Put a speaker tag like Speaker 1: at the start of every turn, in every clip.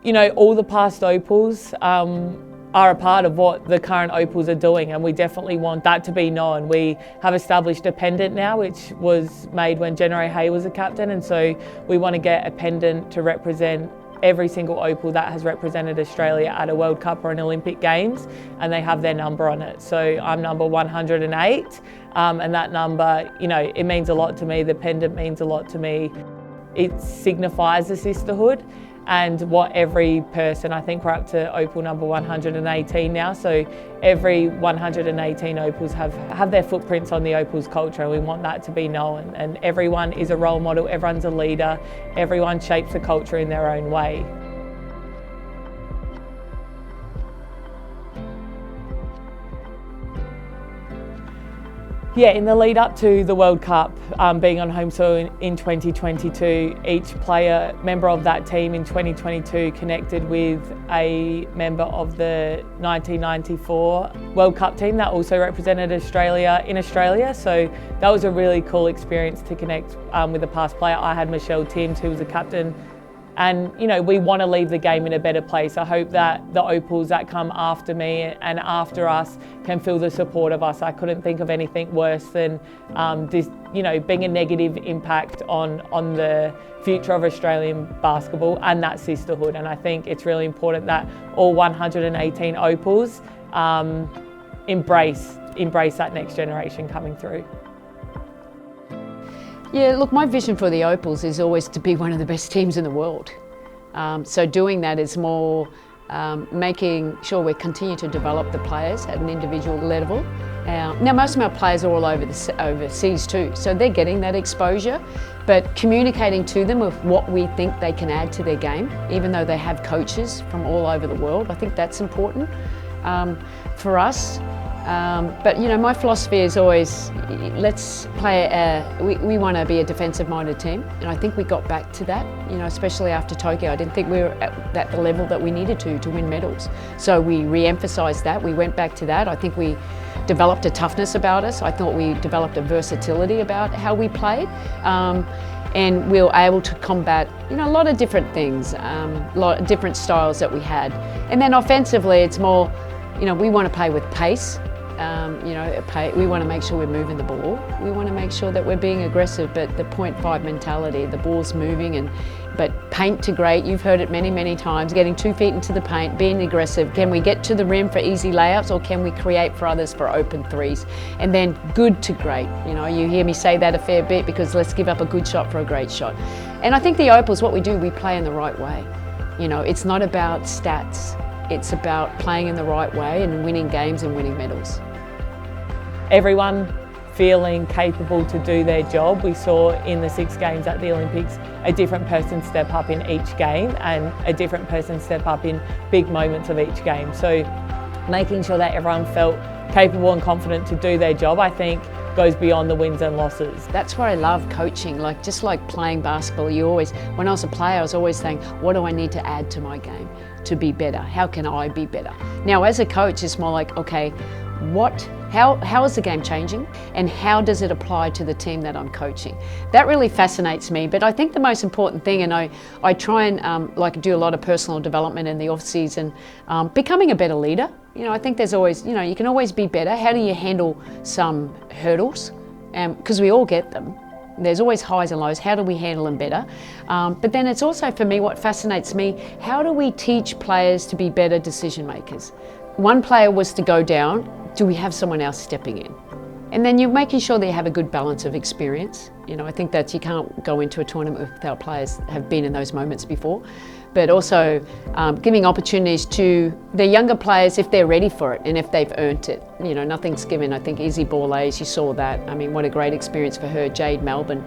Speaker 1: You know, all the past Opals are a part of what the current Opals are doing, and we definitely want that to be known. We have established a pendant now, which was made when Jenna Hay was a captain, and so we want to get a pendant to represent every single Opal that has represented Australia at a World Cup or an Olympic Games, and they have their number on it. So I'm number 108, and that number, you know, it means a lot to me. The pendant means a lot to me. It signifies the sisterhood and what every person, I think we're up to Opal number 118 now, so every 118 Opals have their footprints on the Opals culture, and we want that to be known. And everyone is a role model, everyone's a leader, everyone shapes the culture in their own way. Yeah, in the lead up to the World Cup, being on home soil in 2022, each member of that team in 2022 connected with a member of the 1994 World Cup team that also represented Australia in Australia. So that was a really cool experience to connect with a past player. I had Michelle Timms, who was a captain. And, you know, we want to leave the game in a better place. I hope that the Opals that come after me and after us can feel the support of us. I couldn't think of anything worse than this, you know, being a negative impact on the future of Australian basketball and that sisterhood. And I think it's really important that all 118 Opals embrace that next generation coming through.
Speaker 2: Yeah, look, my vision for the Opals is always to be one of the best teams in the world. So doing that is more making sure we continue to develop the players at an individual level. Now, most of our players are all overseas too, so they're getting that exposure, but communicating to them of what we think they can add to their game, even though they have coaches from all over the world. I think that's important for us. But you know, my philosophy is always, let's play, we want to be a defensive-minded team, and I think we got back to that, you know, especially after Tokyo. I didn't think we were at the level that we needed to win medals. So we re-emphasised that, we went back to that. I think we developed a toughness about us. I thought we developed a versatility about how we played. And we were able to combat, you know, a lot of different things, a lot of different styles that we had. And then offensively, it's more, you know, we want to play with pace. You know, we want to make sure we're moving the ball. We want to make sure that we're being aggressive, but the 0.5 mentality, the ball's moving, but paint to great, you've heard it many, many times, getting 2 feet into the paint, being aggressive. Can we get to the rim for easy layups, or can we create for others for open threes? And then good to great. You know, you hear me say that a fair bit, because let's give up a good shot for a great shot. And I think the Opals, what we do, we play in the right way. You know, it's not about stats. It's about playing in the right way and winning games and winning medals.
Speaker 1: Everyone feeling capable to do their job. We saw in the 6 games at the Olympics a different person step up in each game and a different person step up in big moments of each game. So making sure that everyone felt capable and confident to do their job, I think, goes beyond the wins and losses.
Speaker 2: That's what I love coaching, just like playing basketball. When I was a player, I was always saying, what do I need to add to my game to be better? How can I be better? Now, as a coach, it's more like, okay, how is the game changing, and how does it apply to the team that I'm coaching? That really fascinates me, but I think the most important thing, and I try and do a lot of personal development in the off season, becoming a better leader. You know, I think there's always, you know, you can always be better. How do you handle some hurdles? Because we all get them. There's always highs and lows. How do we handle them better? But then it's also, for me, what fascinates me, how do we teach players to be better decision makers? One player was to go down, do we have someone else stepping in? And then you're making sure that you have a good balance of experience. You know, I think that you can't go into a tournament without players have been in those moments before. But also giving opportunities to the younger players if they're ready for it and if they've earned it. You know, nothing's given. I think Izzy Borlase, you saw that. I mean, what a great experience for her. Jade Melbourne.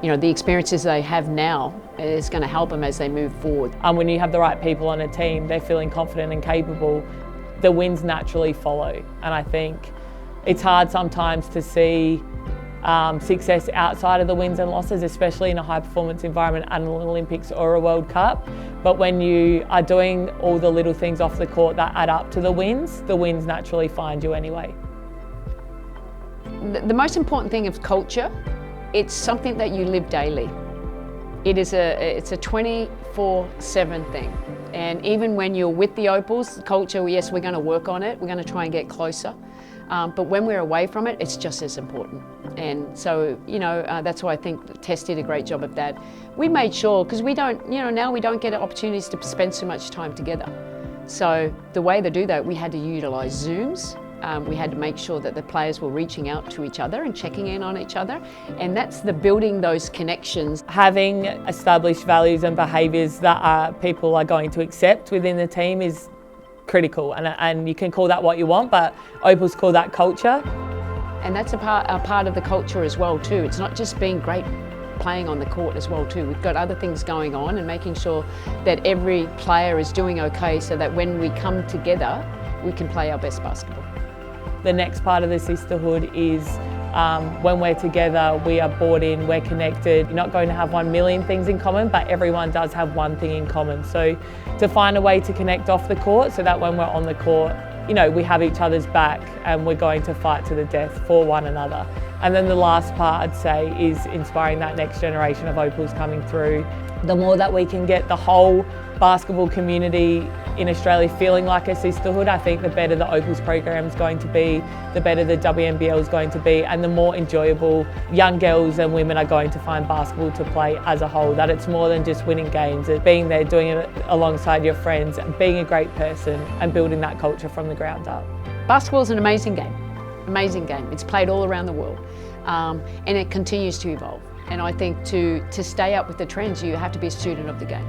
Speaker 2: You know, the experiences they have now is going to help them as they move forward.
Speaker 1: When you have the right people on a team, they're feeling confident and capable, the wins naturally follow. And I think it's hard sometimes to see success outside of the wins and losses, especially in a high performance environment at an Olympics or a World Cup. But when you are doing all the little things off the court that add up to the wins naturally find you anyway.
Speaker 2: The most important thing of culture, it's something that you live daily. It's a 24/7 thing. And even when you're with the Opals, culture, yes, we're going to work on it. We're going to try and get closer. But when we're away from it, it's just as important. And so, that's why I think Tess did a great job of that. We made sure, because we don't, now we don't get opportunities to spend so much time together. So the way to do that, we had to utilise Zooms. We had to make sure that the players were reaching out to each other and checking in on each other. And that's the building those connections.
Speaker 1: Having established values and behaviours that people are going to accept within the team is critical. And you can call that what you want, but Opals call that culture.
Speaker 2: And that's a part of the culture as well too. It's not just being great playing on the court as well too. We've got other things going on and making sure that every player is doing okay so that when we come together, we can play our best basketball.
Speaker 1: The next part of the sisterhood is when we're together, we are bought in, we're connected. You're not going to have 1 million things in common, but everyone does have one thing in common. So to find a way to connect off the court so that when we're on the court, we have each other's back and we're going to fight to the death for one another. And then the last part, I'd say, is inspiring that next generation of Opals coming through. The more that we can get the whole basketball community in Australia feeling like a sisterhood, I think the better the Opals program is going to be, the better the WNBL is going to be, and the more enjoyable young girls and women are going to find basketball to play as a whole. That it's more than just winning games, it's being there, doing it alongside your friends, being a great person and building that culture from the ground up.
Speaker 2: Basketball is an amazing game. Amazing game. It's played all around the world and it continues to evolve. And I think to stay up with the trends, you have to be a student of the game.